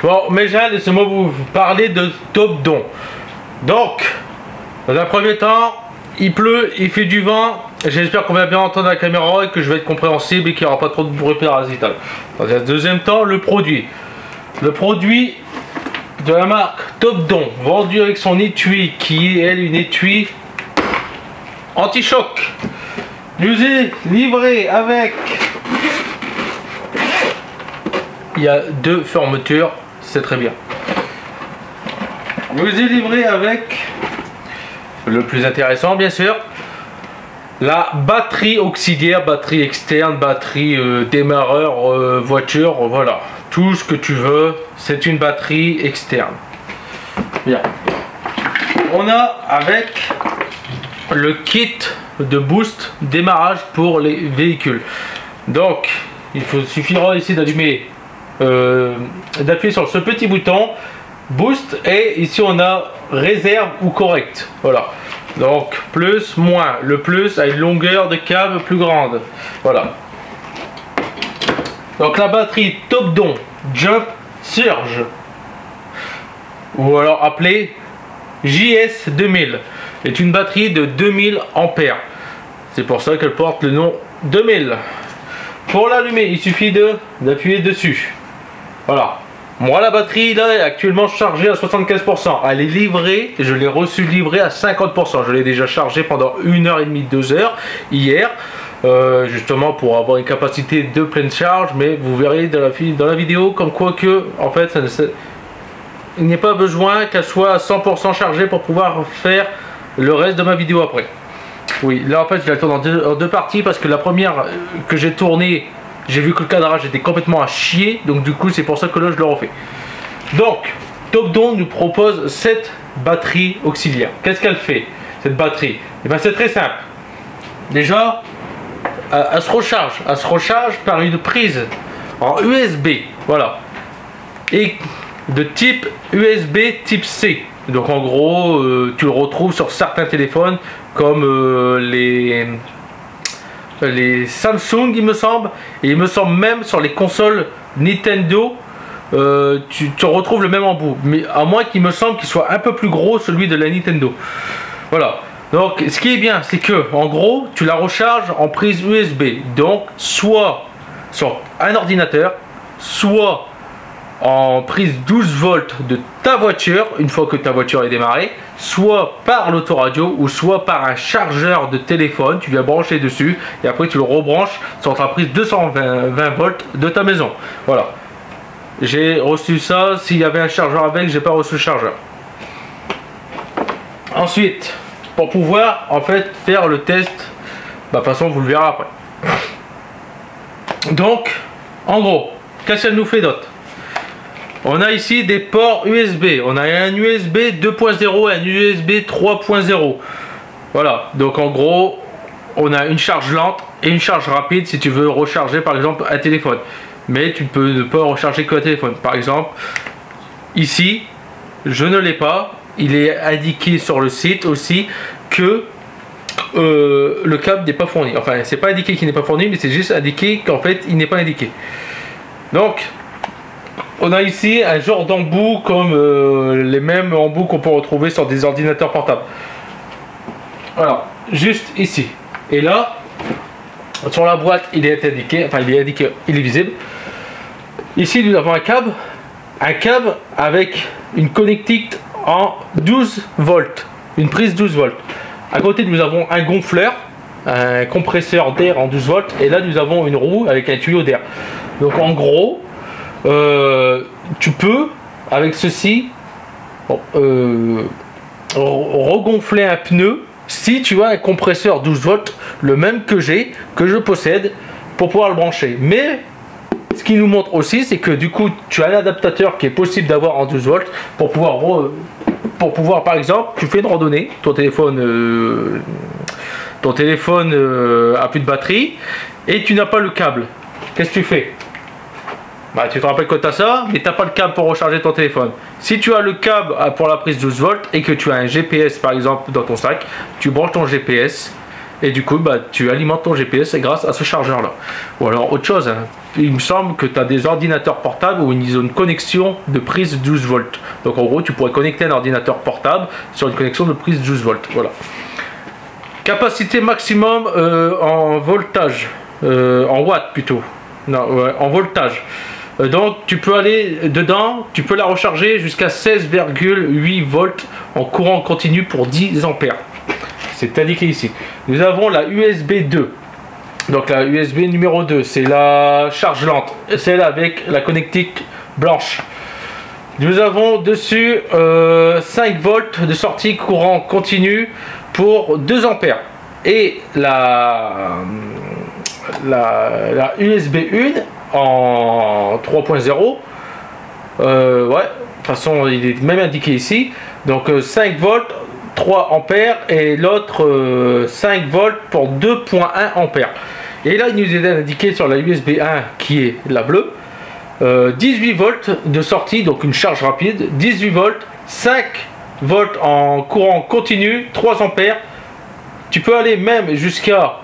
Bon, mais laissez-moi vous parler de Topdon. Donc, dans un premier temps, il pleut, il fait du vent. J'espère qu'on va bien entendre la caméra et que je vais être compréhensible et qu'il n'y aura pas trop de bruit parasital. Dans un deuxième temps, le produit. Le produit de la marque Topdon, vendu avec son étui, qui est elle une étui anti-choc. Nous est livré avec... Il y a deux fermetures, c'est très bien. Nous est livré avec le plus intéressant, bien sûr, la batterie auxiliaire, batterie externe, batterie démarreur voiture, voilà, tout ce que tu veux, c'est une batterie externe. Bien. On a avec le kit de boost démarrage pour les véhicules. Donc, suffira ici d'allumer, d'appuyer sur ce petit bouton boost et ici on a réserve ou correct. Voilà. Donc plus, moins. Le plus a une longueur de câble plus grande. Voilà. Donc la batterie Topdon Jump Surge, ou alors appelée JS 2000, est une batterie de 2000 ampères. C'est pour ça qu'elle porte le nom 2000. Pour l'allumer, il suffit d'appuyer dessus. Voilà. Moi, la batterie là est actuellement chargée à 75%. Elle est livrée, je l'ai reçue livrée à 50%. Je l'ai déjà chargée pendant 1h30, 2h hier, justement pour avoir une capacité de pleine charge. Mais vous verrez dans la vidéo comme quoi que, en fait, il n'y a pas besoin qu'elle soit à 100% chargée pour pouvoir faire le reste de ma vidéo après. Oui, là en fait, je la tourne en deux parties parce que la première que j'ai tournée, j'ai vu que le cadrage était complètement à chier, donc du coup c'est pour ça que là je le refais. Donc, Topdon nous propose cette batterie auxiliaire. Qu'est-ce qu'elle fait, cette batterie? Et bien c'est très simple. Déjà, elle se recharge par une prise en USB, voilà. Et de type USB type C. Donc en gros, tu le retrouves sur certains téléphones comme les Samsung, il me semble, et il me semble même sur les consoles Nintendo, tu retrouves le même embout, mais à moins qu'il me semble qu'il soit un peu plus gros, celui de la Nintendo. Voilà. Donc ce qui est bien, c'est que en gros, tu la recharges en prise USB, donc soit sur un ordinateur, soit en prise 12 volts de ta voiture une fois que ta voiture est démarrée, soit par l'autoradio ou soit par un chargeur de téléphone. Tu viens brancher dessus et après tu le rebranches sur ta prise 220 volts de ta maison. Voilà, j'ai reçu ça. S'il y avait un chargeur avec, j'ai pas reçu le chargeur. Ensuite, pour pouvoir en fait faire le test, de toute façon vous le verrez après. Donc en gros, qu'est-ce qu'elle nous fait d'autre? On a ici des ports USB. On a un USB 2.0 et un USB 3.0. Voilà. Donc en gros, on a une charge lente et une charge rapide si tu veux recharger par exemple un téléphone. Mais tu peux ne pas recharger qu'un téléphone. Par exemple, ici, je ne l'ai pas. Il est indiqué sur le site aussi que le câble n'est pas fourni. Enfin, c'est pas indiqué qu'il n'est pas fourni, mais c'est juste indiqué qu'en fait, il n'est pas indiqué. Donc, on a ici un genre d'embout comme les mêmes embouts qu'on peut retrouver sur des ordinateurs portables. Voilà, juste ici. Et là, sur la boîte, il est indiqué, enfin il est visible. Ici, nous avons un câble avec une connectique en 12 volts, une prise 12 volts. À côté, nous avons un gonfleur, un compresseur d'air en 12 volts. Et là, nous avons une roue avec un tuyau d'air. Donc en gros, tu peux avec ceci regonfler un pneu si tu as un compresseur 12 volts, le même que je possède, pour pouvoir le brancher. Mais ce qui nous montre aussi, c'est que du coup tu as un adaptateur qui est possible d'avoir en 12 volts pour pouvoir par exemple, tu fais une randonnée, ton téléphone a plus de batterie et tu n'as pas le câble. Qu'est-ce que tu fais? Bah, tu te rappelles que tu as ça, mais tu n'as pas le câble pour recharger ton téléphone. Si tu as le câble pour la prise 12 volts et que tu as un GPS par exemple dans ton sac, tu branches ton GPS Et du coup, bah, tu alimentes ton GPS grâce à ce chargeur là. Ou alors autre chose, hein. Il me semble que tu as des ordinateurs portables où ils ont une connexion de prise 12 volts. Donc en gros, tu pourrais connecter un ordinateur portable sur une connexion de prise 12 volts. Voilà. Capacité maximum en voltage, en watts plutôt. Non, ouais, en voltage. Donc tu peux aller dedans, tu peux la recharger jusqu'à 16,8 volts en courant continu pour 10 ampères. C'est indiqué ici. Nous avons la USB 2. Donc la USB numéro 2, c'est la charge lente, celle avec la connectique blanche. Nous avons dessus 5 volts de sortie courant continu pour 2 ampères. Et la USB 1 en 3.0, ouais, de toute façon il est même indiqué ici. Donc 5 volts, 3 ampères et l'autre 5 volts pour 2.1 ampères. Et là, il nous est indiqué sur la USB 1 qui est la bleue, 18 volts de sortie, donc une charge rapide, 18 volts, 5 volts en courant continu, 3 ampères. Tu peux aller même jusqu'à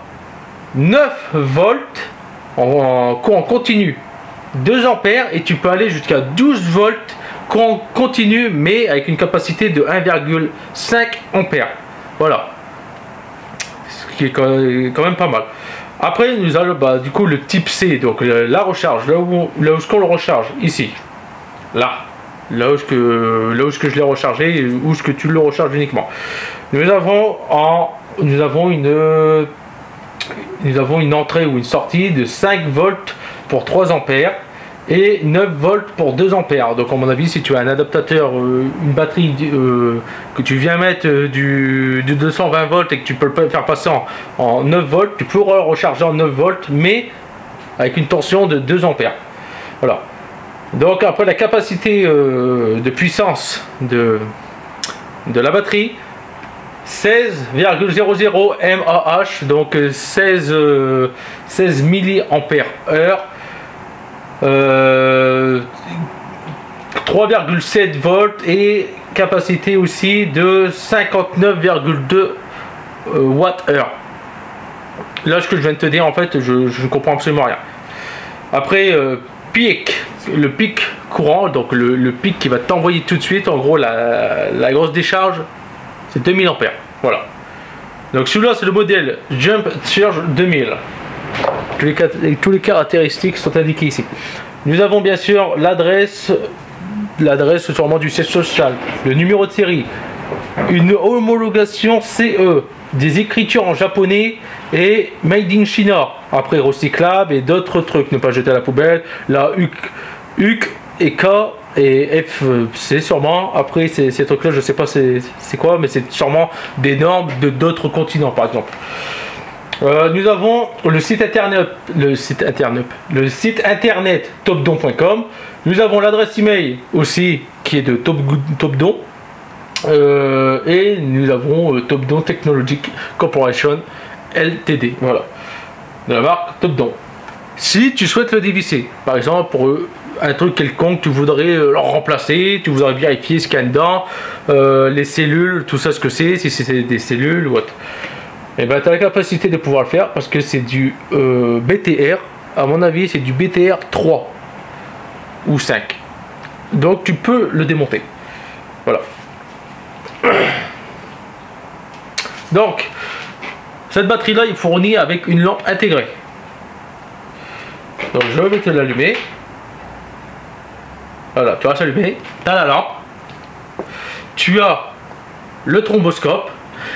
9 volts en courant continu, 2 ampères, et tu peux aller jusqu'à 12 volts courant continu, mais avec une capacité de 1,5 ampères. Voilà. Ce qui est quand même pas mal. Après, nous allons du coup le type C, donc la recharge, là où qu'on le recharge, ici, là où que je l'ai rechargé, où est-ce que tu le recharges uniquement. Nous avons une entrée ou une sortie de 5 volts pour 3 ampères et 9 volts pour 2 ampères. Donc à mon avis, si tu as un adaptateur, une batterie que tu viens mettre du 220 volts et que tu peux le faire passer en 9 volts, tu pourras le recharger en 9 volts, mais avec une tension de 2 ampères. Voilà. Donc après, la capacité de puissance de la batterie, 16,00 mAh, donc 16 mAh. 3,7 volts et capacité aussi de 59,2 Wh. Là, ce que je viens de te dire, en fait, je ne comprends absolument rien. Après, le pic courant, donc le pic qui va t'envoyer tout de suite, en gros, la grosse décharge, c'est 2000 ampères. Voilà. Donc celui-là, c'est le modèle Jump Surge 2000. Tous les caractéristiques sont indiquées ici. Nous avons bien sûr l'adresse sûrement du siège social, le numéro de série, une homologation CE, des écritures en japonais et Made in China. Après recyclable et d'autres trucs, ne pas jeter à la poubelle. La UC et K et F, c'est sûrement. Après ces trucs-là, je sais pas c'est quoi, mais c'est sûrement des normes de d'autres continents, par exemple. Nous avons le site internet topdon.com. Nous avons l'adresse email aussi qui est de Topdon. Et nous avons Topdon Technologic Corporation Ltd. Voilà. De la marque Topdon. Si tu souhaites le dévisser, par exemple pour un truc quelconque, tu voudrais le remplacer, tu voudrais vérifier ce qu'il y a dedans, les cellules, tout ça, ce que c'est, si c'est des cellules ou autre. Et ben tu as la capacité de pouvoir le faire parce que c'est du BTR, à mon avis c'est du BTR 3 ou 5. Donc tu peux le démonter. Voilà. Donc cette batterie là il fournit avec une lampe intégrée. Donc je vais te l'allumer. Voilà, tu vas s'allumer, tu as la lampe, tu as le thromboscope.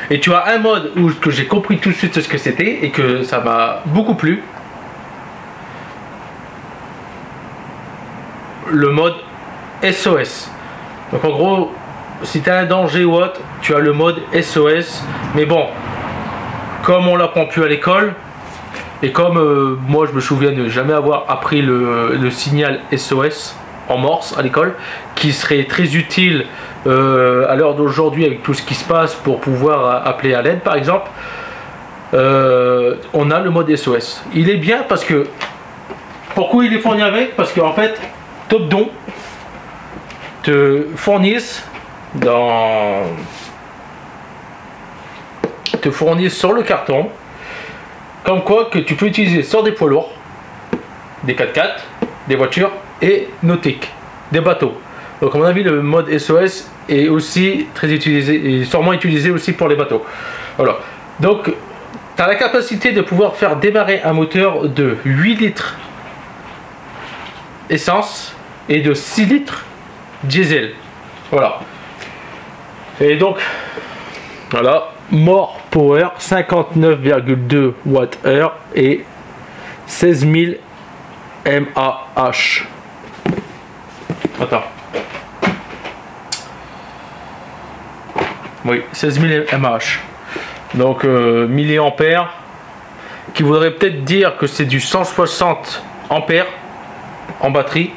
Et tu as un mode que j'ai compris tout de suite ce que c'était et que ça m'a beaucoup plu. Le mode SOS. Donc en gros, si tu as un danger ou autre, tu as le mode SOS. Mais bon, comme on l'apprend plus à l'école, et comme moi je me souviens de jamais avoir appris le signal SOS en morse à l'école, qui serait très utile à l'heure d'aujourd'hui avec tout ce qui se passe pour pouvoir appeler à l'aide par exemple, on a le mode SOS. Il est bien parce que, pourquoi il est fourni avec? Parce qu'en fait Topdon te fournissent sur le carton comme quoi que tu peux utiliser sur des poids lourds, des 4x4, des voitures et nautiques, des bateaux. Donc à mon avis le mode SOS est aussi très utilisé et sûrement utilisé aussi pour les bateaux. Voilà. Donc tu as la capacité de pouvoir faire démarrer un moteur de 8 litres essence et de 6 litres diesel. Voilà. Et donc voilà, More Power 59,2 Wh et 16 000 mAh. Attends. Oui, 16 000 mAh. Donc milliampères, qui voudrait peut-être dire que c'est du 160 ampères en batterie,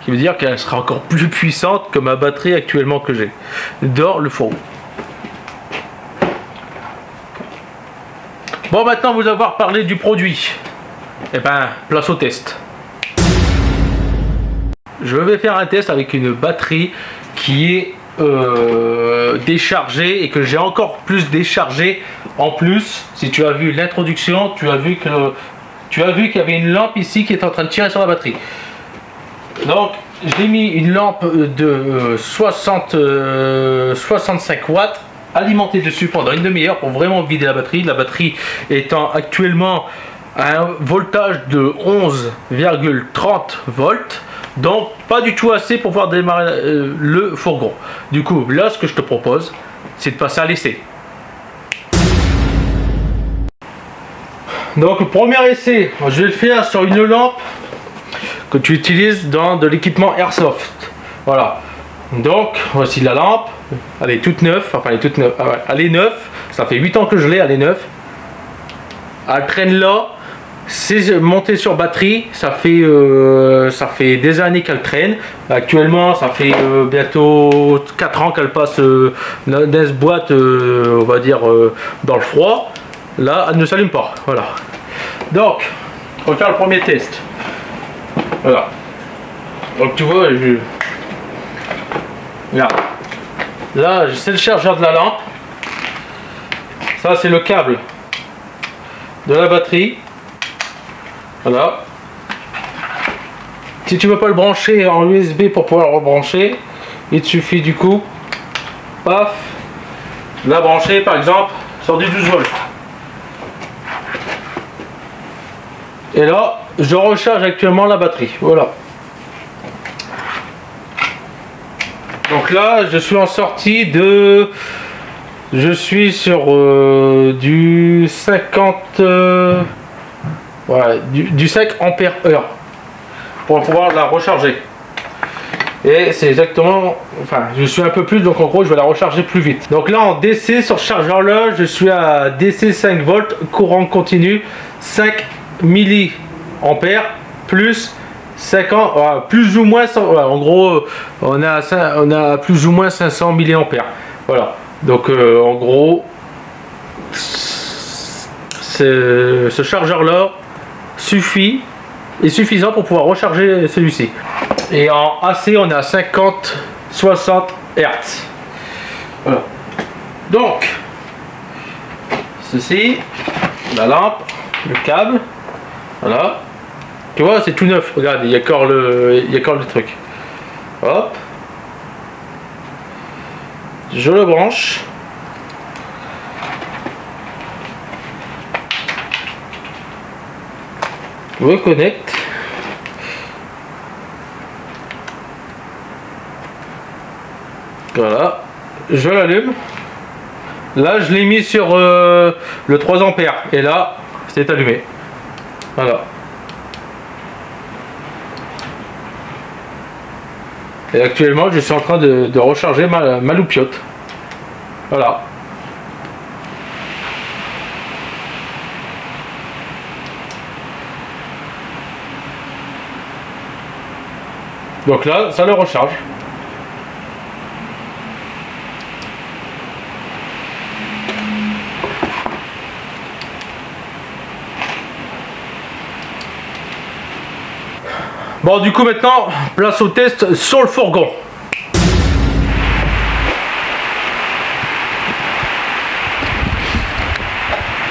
qui veut dire qu'elle sera encore plus puissante que ma batterie actuellement que j'ai dans le fourgon. Bon, maintenant vous avoir parlé du produit, et ben place au test. Je vais faire un test avec une batterie qui est déchargée et que j'ai encore plus déchargé. En plus, si tu as vu l'introduction, tu as vu qu'il y avait une lampe ici qui est en train de tirer sur la batterie. Donc j'ai mis une lampe de 65 watts alimentée dessus pendant une demi-heure pour vraiment vider la batterie étant actuellement à un voltage de 11,30 volts, donc pas du tout assez pour pouvoir démarrer le fourgon. Du coup là, ce que je te propose, c'est de passer à l'essai. Donc premier essai, je vais le faire sur une lampe que tu utilises dans de l'équipement Airsoft. Voilà. Donc voici la lampe. Elle est toute neuve. Enfin elle est toute neuve. Elle est neuve. Ça fait 8 ans que je l'ai. Elle est neuve. Elle traîne là. C'est monté sur batterie. Ça fait des années qu'elle traîne. Actuellement ça fait bientôt 4 ans qu'elle passe dans cette boîte, on va dire dans le froid. Là elle ne s'allume pas. Voilà. Donc on va faire le premier test. Voilà. Donc tu vois, regarde. Là, c'est le chargeur de la lampe. Ça, c'est le câble de la batterie. Voilà. Si tu veux pas le brancher en USB pour pouvoir le rebrancher, il te suffit du coup, paf, la brancher par exemple sur du 12 volts. Et là, je recharge actuellement la batterie. Voilà. Donc là, je suis en sortie de... Je suis sur du 50... ouais, du 5 ampères heure pour pouvoir la recharger. Et c'est exactement... Enfin, je suis un peu plus, donc en gros, je vais la recharger plus vite. Donc là, en DC, sur ce chargeur-là, je suis à DC 5 volts, courant continu, 5 milliampères, plus 50, plus ou moins 100, en gros on a plus ou moins 500 milliampères. Voilà, donc en gros ce chargeur là est suffisant pour pouvoir recharger celui-ci. Et en AC on est à 50-60 Hz. Voilà. Donc ceci, la lampe, le câble, voilà. Tu vois, c'est tout neuf. Regarde, il y a encore le truc. Hop. Je le branche. Je le connecte. Voilà. Je l'allume. Là, je l'ai mis sur le 3 ampères. Et là, c'est allumé. Voilà. Et actuellement, je suis en train de recharger ma loupiote. Voilà. Donc là, ça le recharge. Bon, du coup maintenant, place au test sur le fourgon.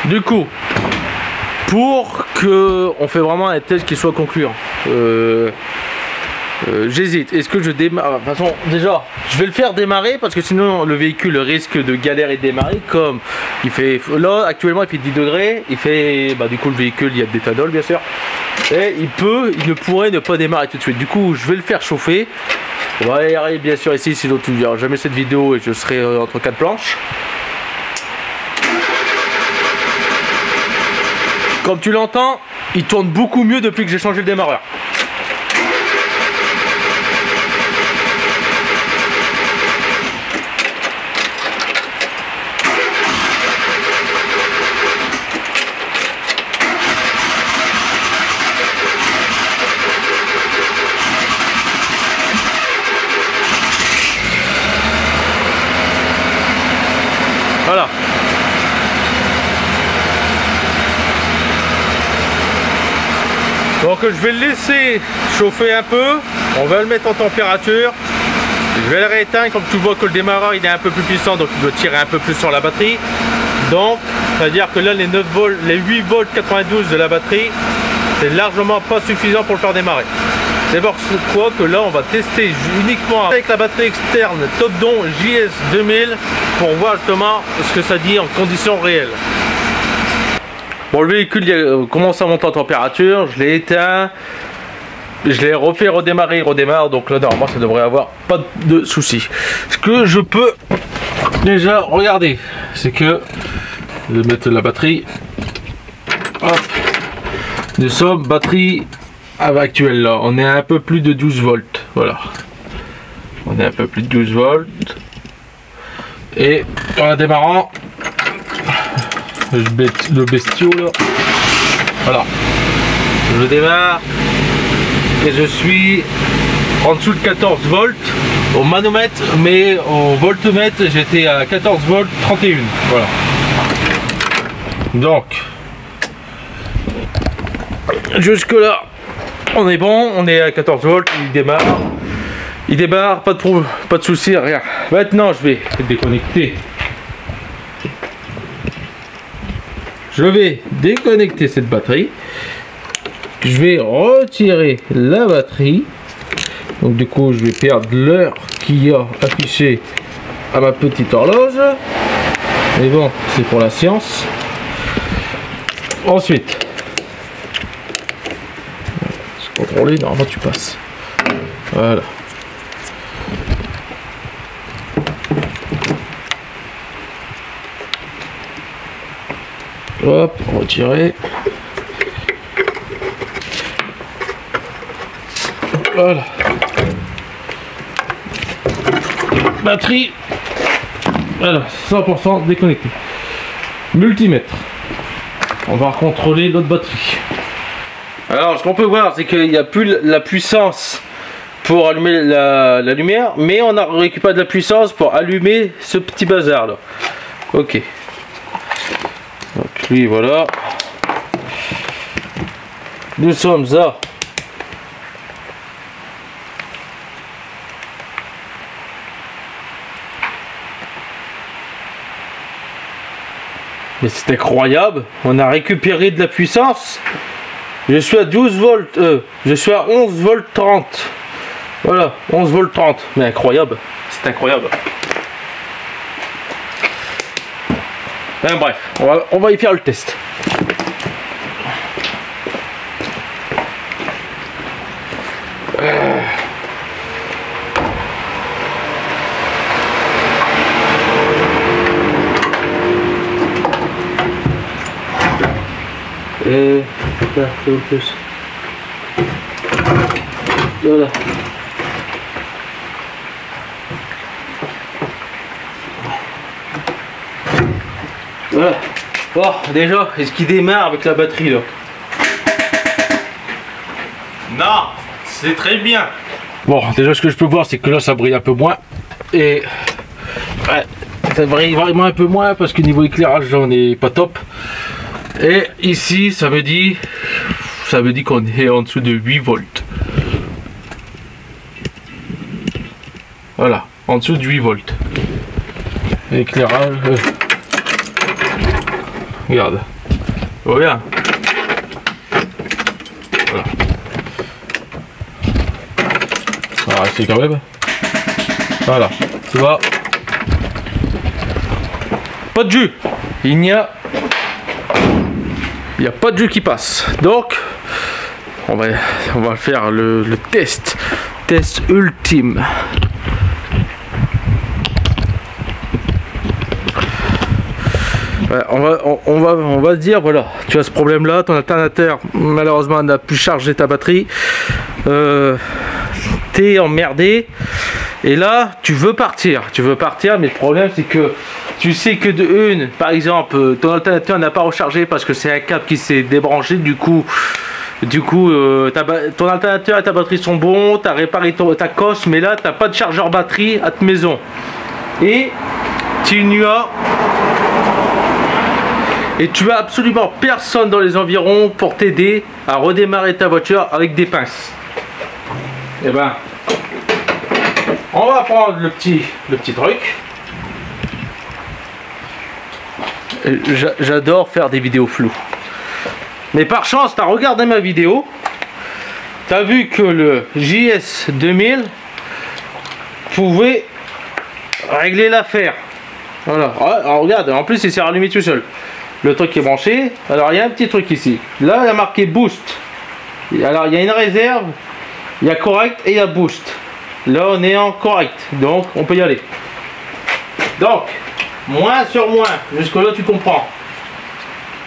Du coup, pour que on fait vraiment un test qui soit concluant. J'hésite. Est-ce que je démarre? De toute façon, déjà, je vais le faire démarrer parce que sinon le véhicule risque de galérer de démarrer. Comme il fait là, actuellement, il fait 10 degrés. Il fait, du coup, le véhicule, il y a de l'éthanol, bien sûr. Et il ne pourrait ne pas démarrer tout de suite. Du coup, je vais le faire chauffer. On va aérer, bien sûr, ici, sinon tu ne verras jamais cette vidéo et je serai entre 4 planches. Comme tu l'entends, il tourne beaucoup mieux depuis que j'ai changé le démarreur. Voilà. Donc je vais le laisser chauffer un peu. On va le mettre en température. Je vais le rééteindre. Comme tu vois que le démarreur il est un peu plus puissant, donc il doit tirer un peu plus sur la batterie. Donc c'est à dire que là les 9 volts, les 8 volts 92 de la batterie, c'est largement pas suffisant pour le faire démarrer. C'est pourquoi que là on va tester uniquement avec la batterie externe Topdon JS 2000 pour voir justement ce que ça dit en conditions réelles. Bon, le véhicule commence à monter en température, je l'ai éteint, je l'ai refait redémarrer, il redémarre, donc là normalement ça devrait avoir pas de soucis. Ce que je peux déjà regarder, c'est que je vais mettre la batterie. Hop. Nous sommes batterie actuelle là, on est à un peu plus de 12 volts, voilà. On est un peu plus de 12 volts. Et en la démarrant, le bestiau là, voilà. Je démarre et je suis en dessous de 14 volts au manomètre, mais au voltmètre j'étais à 14 volts 31, voilà. Donc jusque là on est bon, on est à 14 volts, il démarre, pas de souci, rien. Maintenant je vais déconnecter. Je vais déconnecter cette batterie. Je vais retirer la batterie. Donc du coup je vais perdre l'heure qui a affiché à ma petite horloge. Mais bon, c'est pour la science. Ensuite, contrôler, normalement tu passes. Voilà. Hop, retirer. Voilà. Batterie. Voilà, 100% déconnecté. Multimètre. On va contrôler l'autre batterie. Alors, ce qu'on peut voir, c'est qu'il n'y a plus la puissance pour allumer la lumière, mais on a récupéré de la puissance pour allumer ce petit bazar là. Ok. Donc lui, voilà. Nous sommes à mais c'est incroyable, on a récupéré de la puissance. Je suis à 12 volts, je suis à 11 volts 30. Voilà, 11 volts 30. Mais incroyable, c'est incroyable. Enfin, bref, on va y faire le test. Là, c'est au plus. Voilà. Voilà. Oh, déjà, est-ce qu'il démarre avec la batterie là? Non, c'est très bien. Bon, déjà ce que je peux voir, c'est que là ça brille un peu moins. Et ouais, ça brille vraiment un peu moins parce que niveau éclairage là on n'est pas top. Et ici ça me dit qu'on est en dessous de 8 volts. Voilà, en dessous de 8 volts. Éclairage. Regarde. Regarde. Voilà. On va rester quand même. Voilà, tu vois. Pas de jus. Il n'y a pas de jus qui passe. Donc, on va faire le test. Test ultime. Ouais, on va dire, voilà, tu as ce problème là, ton alternateur malheureusement n'a plus chargé ta batterie, t'es emmerdé et là tu veux partir, mais le problème c'est que tu sais que de une, par exemple, ton alternateur n'a pas rechargé parce que c'est un câble qui s'est débranché, du coup ton alternateur et ta batterie sont bons, tu as réparé ta cosse, mais là tu n'as pas de chargeur batterie à ta maison et tu as absolument personne dans les environs pour t'aider à redémarrer ta voiture avec des pinces. Et ben, on va prendre le petit truc. J'adore faire des vidéos floues. Mais par chance, tu as regardé ma vidéo, tu as vu que le JS 2000 pouvait régler l'affaire. Voilà. Alors regarde, en plus il s'est rallumé tout seul. Le truc est branché. Alors il y a un petit truc ici. Là il y a marqué boost. Alors il y a une réserve, il y a correct et il y a boost. Là on est en correct, donc on peut y aller. Donc moins sur moins, jusque là tu comprends.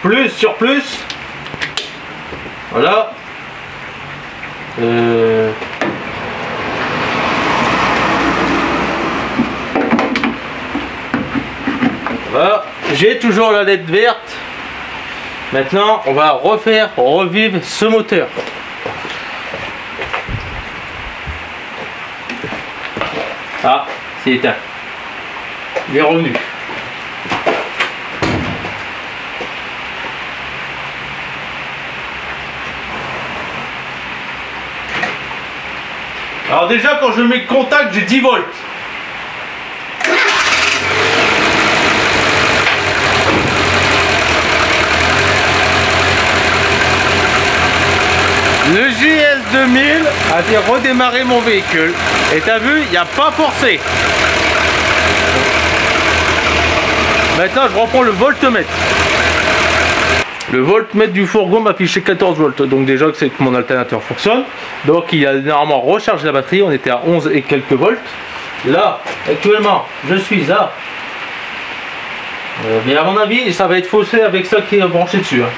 Plus sur plus. Voilà. Voilà. J'ai toujours la LED verte. Maintenant, on va revivre ce moteur. Ah, c'est éteint. Il est revenu. Alors déjà, quand je mets le contact, j'ai 10 volts. Le JS 2000 a fait redémarrer mon véhicule. Et t'as vu, il n'y a pas forcé. Maintenant, je reprends le voltmètre. Le voltmètre du fourgon m'a affiché 14 volts. Donc déjà que c'est que mon alternateur fonctionne. Donc il a normalement rechargé la batterie. On était à 11 et quelques volts. Là, actuellement, je suis à... mais à mon avis, ça va être faussé avec ça qui est branché dessus. Hein.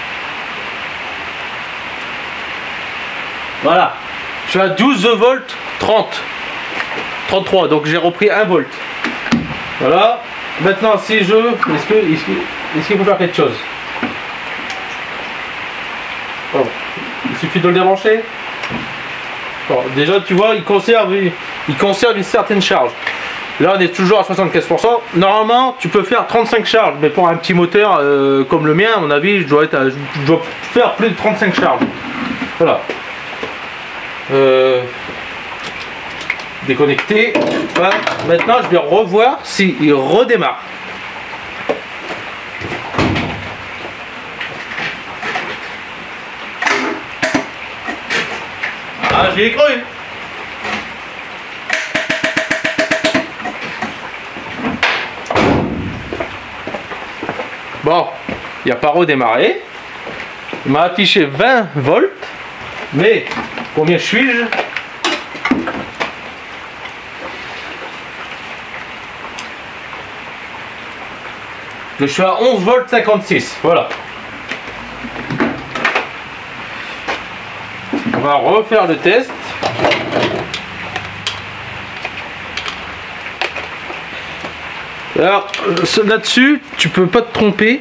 Voilà, je suis à 12 volts 33, donc j'ai repris 1 volt. Voilà, maintenant si est-ce qu'il faut faire quelque chose? Bon, il suffit de le débrancher. Bon, déjà tu vois, il conserve une certaine charge. Là on est toujours à 75%. Normalement tu peux faire 35 charges, mais pour un petit moteur comme le mien, à mon avis, je dois faire plus de 35 charges. Voilà. Déconnecté. Voilà. Maintenant je vais revoir s'il redémarre. Ah, j'y ai cru. Bon, il n'a pas redémarré. Il m'a affiché 20 volts. Mais combien suis-je? Je suis à 11 volts 56. Voilà. On va refaire le test. Alors là-dessus, tu peux pas te tromper.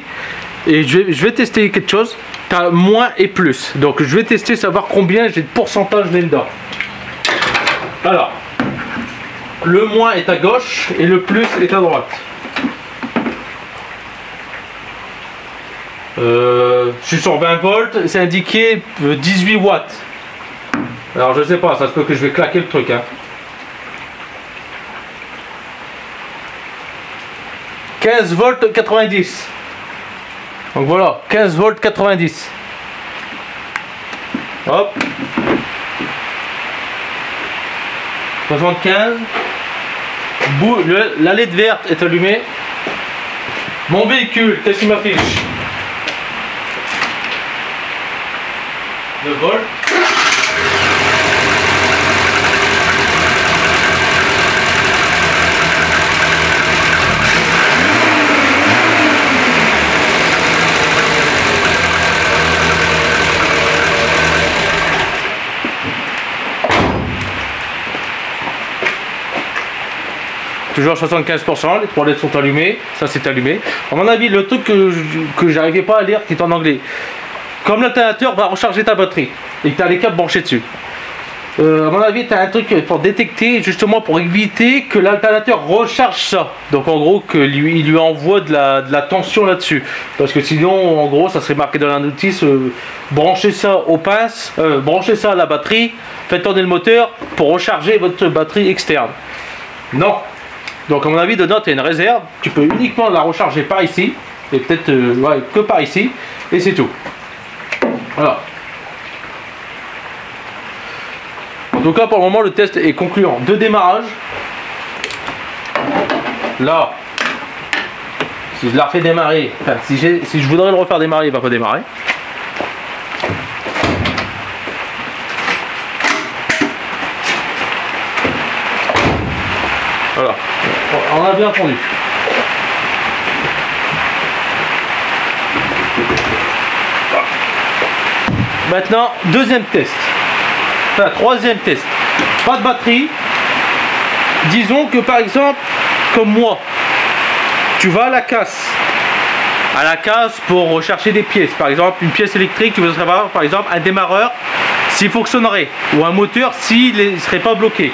Et je vais tester quelque chose. Tu as moins et plus. Donc je vais tester, savoir combien j'ai de pourcentage là-dedans. Alors, le moins est à gauche et le plus est à droite. Je suis sur 20 volts, c'est indiqué 18 watts. Alors je sais pas, ça se peut que je vais claquer le truc. Hein. « 15 volts 90. Donc voilà, 15 volts 90. Hop. 75. La LED verte est allumée. Mon véhicule, qu'est-ce qu'il m'affiche? 2 volts. Toujours 75%, les 3 LED sont allumés, ça c'est allumé. À mon avis, le truc que j'arrivais pas à lire qui est en anglais. Comme l'alternateur va recharger ta batterie et que tu as les câbles branchés dessus. À mon avis, tu as un truc pour détecter, justement pour éviter que l'alternateur recharge ça. Donc en gros, il lui envoie de la tension là-dessus. Parce que sinon, en gros, ça serait marqué dans la notice, branchez ça aux pinces, branchez ça à la batterie, faites tourner le moteur pour recharger votre batterie externe. Non. Donc à mon avis, dedans, tu as une réserve, tu peux uniquement la recharger par ici, et peut-être ouais, que par ici, et c'est tout. Voilà. En tout cas, pour le moment, le test est concluant. De démarrage. Là, si je la refais démarrer, enfin, si je voudrais le refaire démarrer, il ne va pas démarrer. Voilà. On a bien entendu. Maintenant, deuxième test. Enfin, troisième test. Pas de batterie. Disons que par exemple, comme moi, tu vas à la casse. À la casse pour rechercher des pièces. Par exemple, une pièce électrique, tu veux savoir, par exemple, un démarreur s'il fonctionnerait. Ou un moteur s'il ne serait pas bloqué.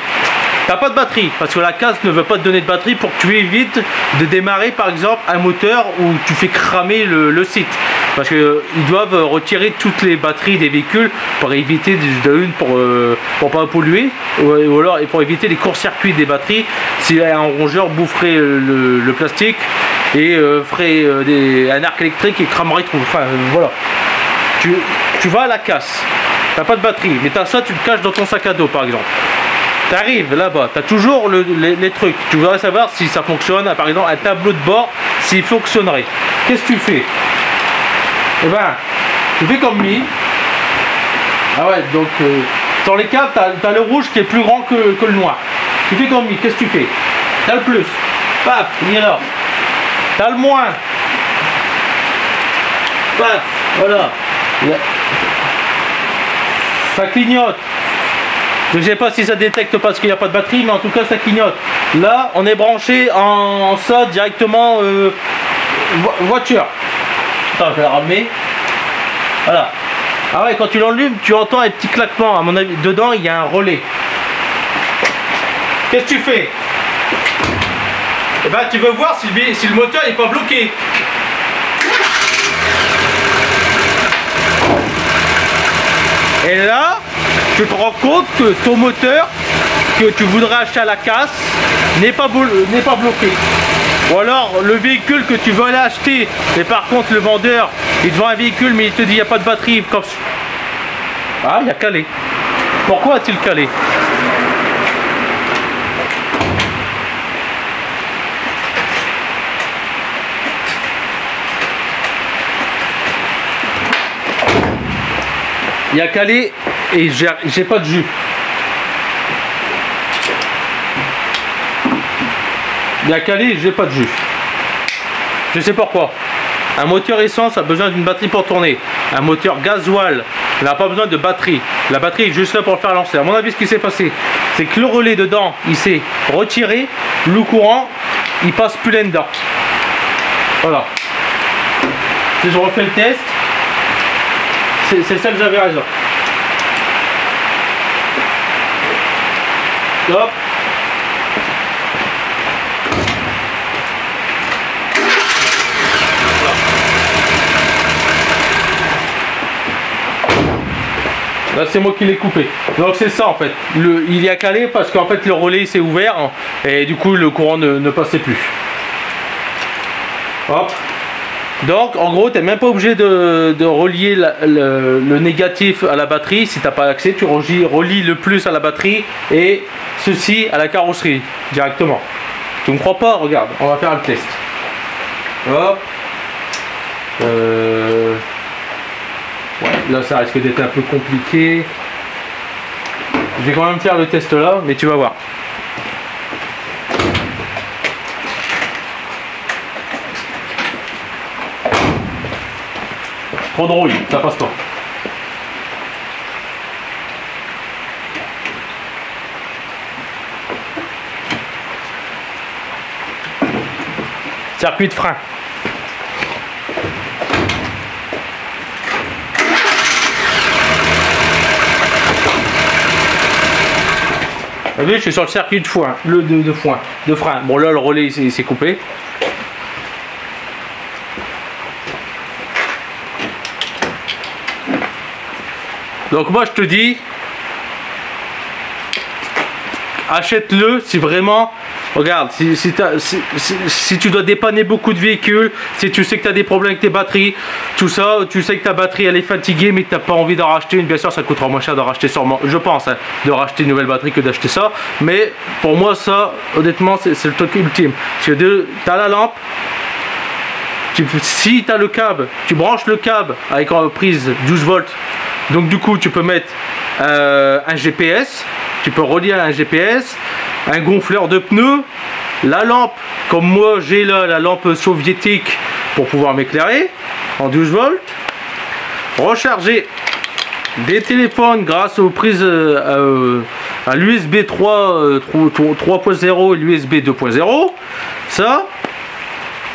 T'as pas de batterie, parce que la casse ne veut pas te donner de batterie pour que tu évites de démarrer par exemple un moteur où tu fais cramer le site. Parce qu'ils doivent retirer toutes les batteries des véhicules pour éviter pour pas polluer, ou alors pour éviter les courts-circuits des batteries si un rongeur boufferait le plastique et ferait un arc électrique et cramerait tout. Enfin voilà. Tu vas à la casse, t'as pas de batterie, mais t'as ça, tu le caches dans ton sac à dos par exemple. Tu arrives là-bas, tu as toujours les trucs. Tu voudrais savoir si ça fonctionne, par exemple un tableau de bord, s'il fonctionnerait. Qu'est-ce que tu fais? Eh ben, tu fais comme mi. Ah ouais, donc dans les câbles, tu as le rouge qui est plus grand que le noir. Tu fais comme mi, qu'est-ce que tu fais? Tu as le plus, paf, il est là. Tu as le moins, paf, voilà. Ça clignote. Je ne sais pas si ça détecte parce qu'il n'y a pas de batterie, mais en tout cas ça clignote. Là, on est branché en ça directement voiture. Attends, je vais la ramener. Voilà. Ah ouais, quand tu l'allumes, tu entends un petit claquement. À mon avis, dedans, il y a un relais. Qu'est-ce que tu fais? Eh ben, tu veux voir si le moteur n'est pas bloqué. Et là, tu te rends compte que ton moteur que tu voudrais acheter à la casse n'est pas bloqué. Ou alors le véhicule que tu veux aller acheter, et par contre le vendeur il te vend un véhicule mais il te dit il n'y a pas de batterie. Comme... Ah, il a calé. Pourquoi a-t-il calé? Il a calé et j'ai pas de jus. Il a calé et j'ai pas de jus. Je sais pourquoi. Un moteur essence a besoin d'une batterie pour tourner. Un moteur gasoil n'a pas besoin de batterie. La batterie est juste là pour le faire lancer. À mon avis, ce qui s'est passé, c'est que le relais dedans, il s'est retiré. Le courant, il passe plus là-dedans. Voilà. Si je refais le test, c'est ça que j'avais raison. Hop. Là c'est moi qui l'ai coupé. Donc c'est ça en fait. Il y a calé parce qu'en fait le relais s'est ouvert et du coup le courant ne passait plus. Hop. Donc en gros tu n'es même pas obligé de relier le négatif à la batterie. Si tu n'as pas accès, tu relis le plus à la batterie et ceci à la carrosserie directement. Tu me crois pas? Regarde, on va faire le test. Hop. Ouais, là ça risque d'être un peu compliqué. Je vais quand même faire le test là, mais tu vas voir. Trop de rouille, ça passe pas. Circuit de frein. Vous voyez, je suis sur le circuit de foin, de frein. Bon là le relais il s'est coupé. Donc moi je te dis, achète-le si vraiment, regarde, si tu dois dépanner beaucoup de véhicules, si tu sais que tu as des problèmes avec tes batteries, tout ça, tu sais que ta batterie elle est fatiguée mais que tu n'as pas envie d'en racheter une, bien sûr ça coûtera moins cher de racheter sûrement, je pense, hein, de racheter une nouvelle batterie que d'acheter ça, mais pour moi ça, honnêtement, c'est le truc ultime. Parce que tu as la lampe, si tu as le câble, tu branches le câble avec une prise 12 volts, donc du coup tu peux mettre un GPS, tu peux relier à un GPS, un gonfleur de pneus, la lampe, comme moi j'ai là la lampe soviétique pour pouvoir m'éclairer en 12 volts, recharger des téléphones grâce aux prises à l'USB 3.0 et l'USB 2.0, ça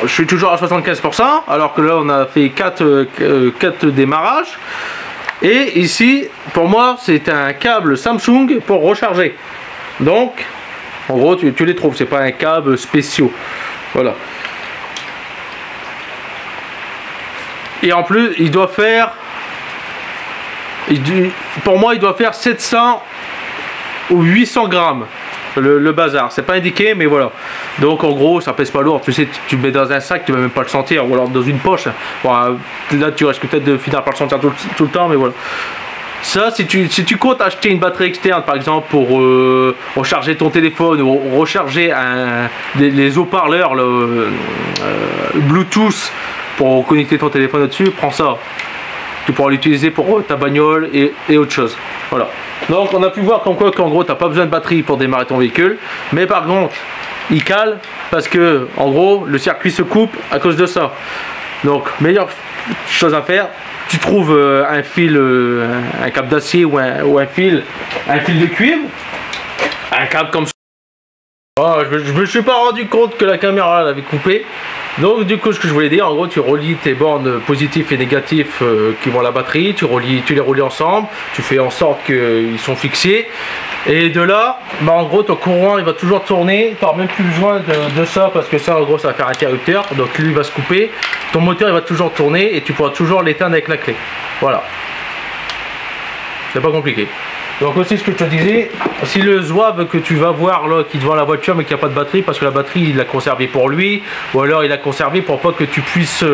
je suis toujours à 75% alors que là on a fait 4 démarrages. Et ici, pour moi, c'est un câble Samsung pour recharger. Donc, en gros, tu les trouves. C'est pas un câble spécial. Voilà. Et en plus, il doit faire... Pour moi, il doit faire 700 ou 800 grammes. Le bazar, c'est pas indiqué, mais voilà. Donc en gros, ça pèse pas lourd. Tu sais, tu le mets dans un sac, tu vas même pas le sentir, ou alors dans une poche. Bon, là, tu risques peut-être de finir par le sentir tout le temps, mais voilà. Ça, si tu comptes acheter une batterie externe, par exemple, pour recharger ton téléphone ou recharger les haut-parleurs Bluetooth pour connecter ton téléphone au-dessus, prends ça. Tu pourras l'utiliser pour ta bagnole et autre chose. Voilà. Donc on a pu voir qu'en gros tu n'as pas besoin de batterie pour démarrer ton véhicule. Mais par contre, il cale parce que en gros le circuit se coupe à cause de ça. Donc meilleure chose à faire, tu trouves un fil, un câble d'acier ou un fil de cuivre, un câble comme ça. Oh, je me suis pas rendu compte que la caméra l'avait coupé. Donc du coup ce que je voulais dire, en gros tu relis tes bornes positifs et négatifs qui vont à la batterie, tu les relis ensemble, tu fais en sorte qu'ils sont fixés. Et de là, bah, en gros ton courant il va toujours tourner, tu n'auras même plus besoin de ça parce que ça en gros ça va faire interrupteur, donc lui il va se couper, ton moteur il va toujours tourner et tu pourras toujours l'éteindre avec la clé. Voilà. C'est pas compliqué. Donc aussi ce que je te disais, si le zouave que tu vas voir là qui est devant la voiture mais qui n'a pas de batterie parce que la batterie il l'a conservé pour lui, ou alors il l'a conservé pour pas que tu puisses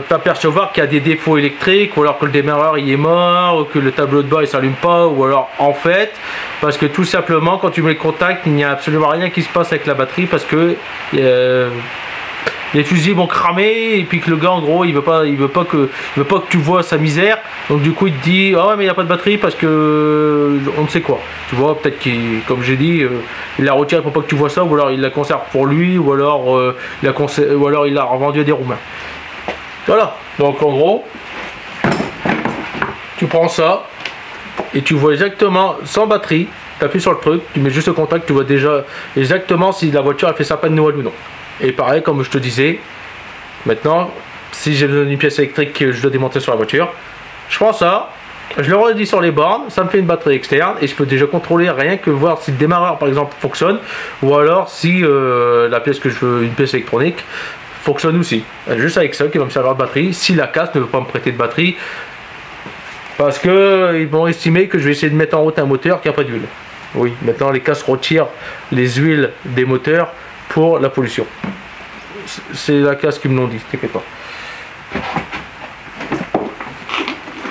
t'apercevoir qu'il y a des défauts électriques, ou alors que le démarreur il est mort, ou que le tableau de bord il s'allume pas, ou alors en fait parce que tout simplement quand tu mets le contact il n'y a absolument rien qui se passe avec la batterie parce que les fusibles vont cramer et puis que le gars en gros il veut pas que tu vois sa misère, donc du coup il te dit ah ouais mais il n'y a pas de batterie parce que on ne sait quoi, tu vois, peut-être qu'il, comme j'ai dit, il la retire pour pas que tu vois ça, ou alors il la conserve pour lui, ou alors il l'a revendu à des Roumains. Voilà, donc en gros tu prends ça et tu vois exactement sans batterie, tu appuies sur le truc, tu mets juste le contact, tu vois déjà exactement si la voiture a fait sa panne Noël ou non. Et pareil, comme je te disais, maintenant, si j'ai besoin d'une pièce électrique que je dois démonter sur la voiture, je prends ça, je le redis sur les bornes, ça me fait une batterie externe et je peux déjà contrôler rien que voir si le démarreur par exemple fonctionne, ou alors si la pièce que je veux, une pièce électronique, fonctionne aussi. Juste avec ça qui va me servir de batterie, si la casse ne veut pas me prêter de batterie, parce qu'ils vont estimer que je vais essayer de mettre en route un moteur qui n'a pas d'huile. Oui, maintenant les casses retirent les huiles des moteurs pour la pollution. c'est la casse qu'ils me l'ont dit, t'inquiète pas.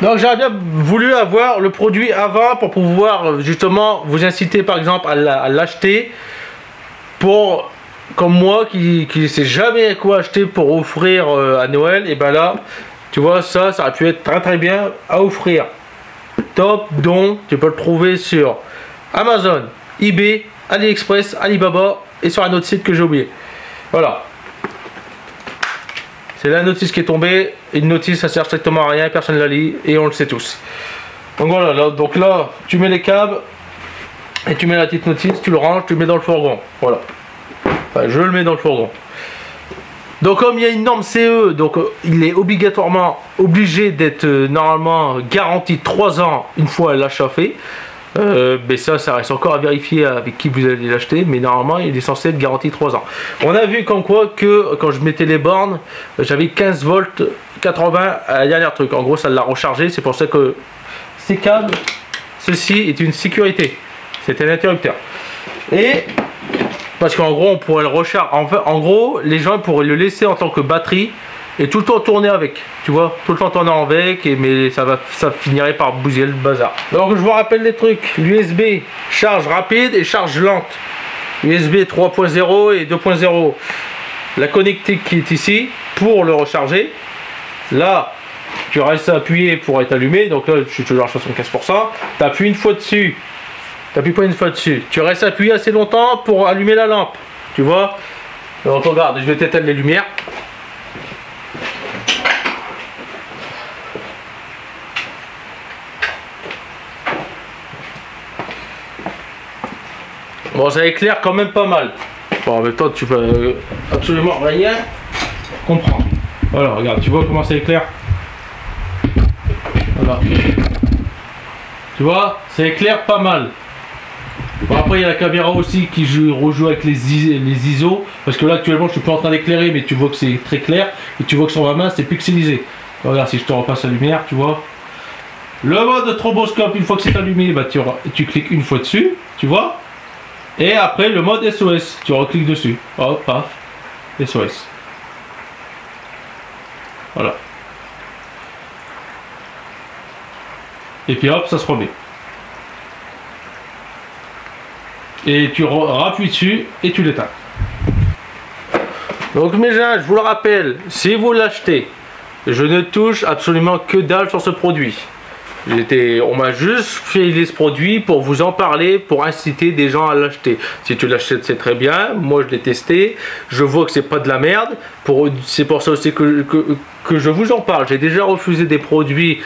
Donc j'aurais bien voulu avoir le produit avant pour pouvoir justement vous inciter par exemple à l'acheter pour, comme moi qui ne sais jamais quoi acheter pour offrir à Noël. Et ben là, tu vois, ça aurait pu être très bien à offrir. Top don, tu peux le trouver sur Amazon, eBay, AliExpress, Alibaba et sur un autre site que j'ai oublié. Voilà. C'est la notice qui est tombée. Une notice, ça sert strictement à rien, personne ne la lit et on le sait tous. Donc voilà, donc là, tu mets les câbles et tu mets la petite notice, tu le ranges, tu le mets dans le fourgon. Voilà. Enfin, je le mets dans le fourgon. Donc comme il y a une norme CE, donc il est obligatoirement obligé d'être normalement garanti 3 ans une fois l'achat fait. Mais ça reste encore à vérifier avec qui vous allez l'acheter, mais normalement il est censé être garanti 3 ans. On a vu comme quoi que quand je mettais les bornes, j'avais 15 volts 80 à la dernière truc. En gros ça l'a rechargé, c'est pour ça que ces câbles, ceci est une sécurité, c'est un interrupteur. Et parce qu'en gros on pourrait le recharger, en gros les gens pourraient le laisser en tant que batterie et tout le temps tourner avec, tu vois, tout le temps tourner avec, mais ça finirait par bousiller le bazar. Donc je vous rappelle les trucs, l'USB, charge rapide et charge lente. USB 3.0 et 2.0. La connectique qui est ici, pour le recharger. Là, tu restes appuyé pour être allumé, donc là je suis toujours à 75%. Tu appuies une fois dessus, tu appuies pas une fois dessus. Tu restes appuyé assez longtemps pour allumer la lampe, tu vois. Donc regarde, je vais t'éteindre les lumières. Bon, ça éclaire quand même pas mal. Bon, en même temps, tu peux absolument rien comprendre. Voilà, regarde, tu vois comment ça éclaire. Voilà. Tu vois, ça éclaire pas mal. Bon, après, il y a la caméra aussi qui rejoue avec les ISO. Parce que là, actuellement, je suis pas en train d'éclairer, mais tu vois que c'est très clair. Et tu vois que sur ma main, c'est pixelisé. Regarde, si je te repasse la lumière, tu vois. Le mode stroboscope, une fois que c'est allumé, bah, tu cliques une fois dessus, tu vois. Et après le mode SOS, tu recliques dessus. Hop, paf, SOS. Voilà. Et puis hop, ça se remet. Et tu rappuies dessus et tu l'éteins. Donc mes gens, je vous le rappelle, si vous l'achetez, je ne touche absolument que dalle sur ce produit. On m'a juste filé ce produit pour vous en parler, pour inciter des gens à l'acheter. Si tu l'achètes, c'est très bien. Moi, je l'ai testé. Je vois que c'est pas de la merde. C'est pour ça aussi que je vous en parle. J'ai déjà refusé des produits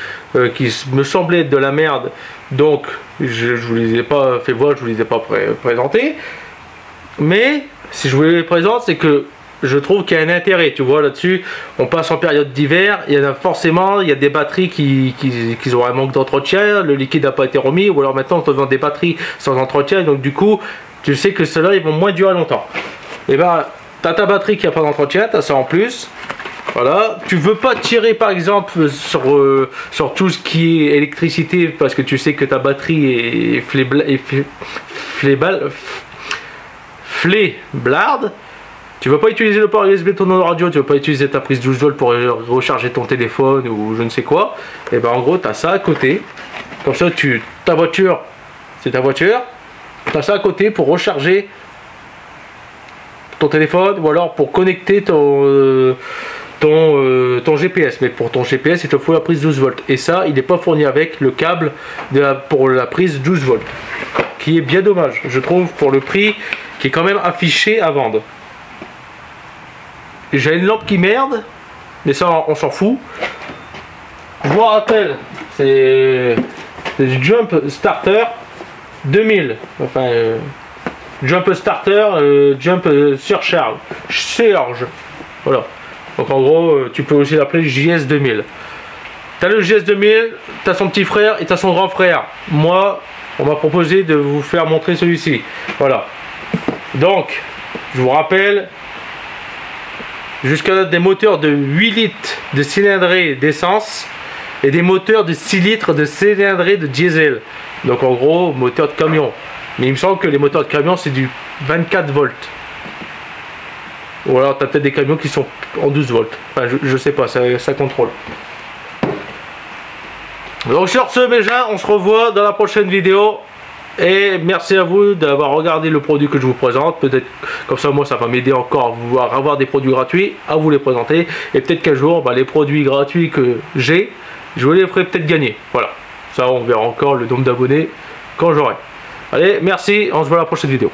qui me semblaient être de la merde. Donc, je vous les ai pas fait voir, je vous les ai pas présentés. Mais, si je vous les présente, c'est que je trouve qu'il y a un intérêt, tu vois, là-dessus. On passe en période d'hiver, il y en a forcément, il y a des batteries qui ont un manque d'entretien, le liquide n'a pas été remis, ou alors maintenant on te vend des batteries sans entretien, donc du coup, tu sais que ceux-là, ils vont moins durer longtemps. Et ben, tu as ta batterie qui n'a pas d'entretien, tu as ça en plus. Voilà, tu veux pas tirer par exemple sur tout ce qui est électricité, parce que tu sais que ta batterie est fléblarde. Tu ne veux pas utiliser le port USB de ton radio, tu ne veux pas utiliser ta prise 12 volts pour recharger ton téléphone ou je ne sais quoi. Et ben en gros, tu as ça à côté. Comme ça, ta voiture, c'est ta voiture. Tu as ça à côté pour recharger ton téléphone ou alors pour connecter ton GPS. Mais pour ton GPS, il te faut la prise 12 volts. Et ça, il n'est pas fourni avec le câble pour la prise 12 volts. Qui est bien dommage, je trouve, pour le prix qui est quand même affiché à vendre. J'ai une lampe qui merde, mais ça on s'en fout. Je vous rappelle, c'est du Jump Starter 2000. Enfin, Jump Starter, Jump Surge. Voilà. Donc en gros, tu peux aussi l'appeler JS 2000. T'as le JS 2000, t'as son petit frère et t'as son grand frère. Moi, on m'a proposé de vous faire montrer celui-ci. Voilà. Donc, je vous rappelle. Jusqu'à des moteurs de 8 litres de cylindrée d'essence et des moteurs de 6 litres de cylindrée de diesel. Donc en gros, moteur de camion. Mais il me semble que les moteurs de camion, c'est du 24 volts. Ou alors tu as peut-être des camions qui sont en 12 volts. Enfin, je sais pas, ça contrôle. Donc sur ce, mes gens, on se revoit dans la prochaine vidéo. Et merci à vous d'avoir regardé le produit que je vous présente. Peut-être comme ça, moi, ça va m'aider encore à pouvoir avoir des produits gratuits, à vous les présenter. Et peut-être qu'un jour, les produits gratuits que j'ai, je vous les ferai peut-être gagner. Voilà. Ça, on verra encore le nombre d'abonnés quand j'aurai. Allez, merci. On se voit à la prochaine vidéo.